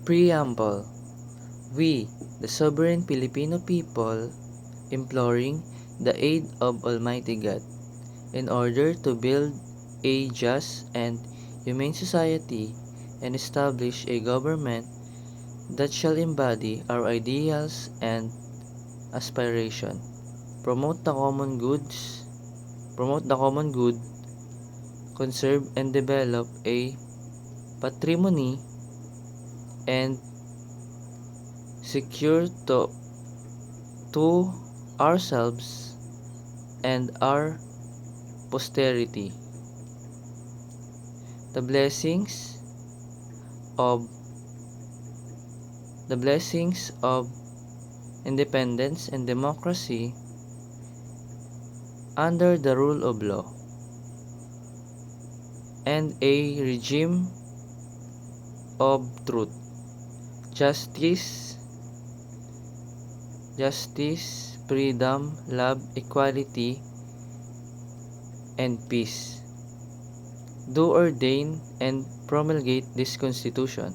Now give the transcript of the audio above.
Preamble. We, the sovereign Filipino people, imploring the aid of Almighty God, in order to build a just and humane society and establish a government that shall embody our ideals and aspiration, promote the common goods, promote the common good, conserve and develop a patrimony, and secure to ourselves and our posterity the of blessings of independence and democracy under the rule of law, and a regime of truth, justice, freedom, love, equality, and peace. Do ordain and promulgate this Constitution.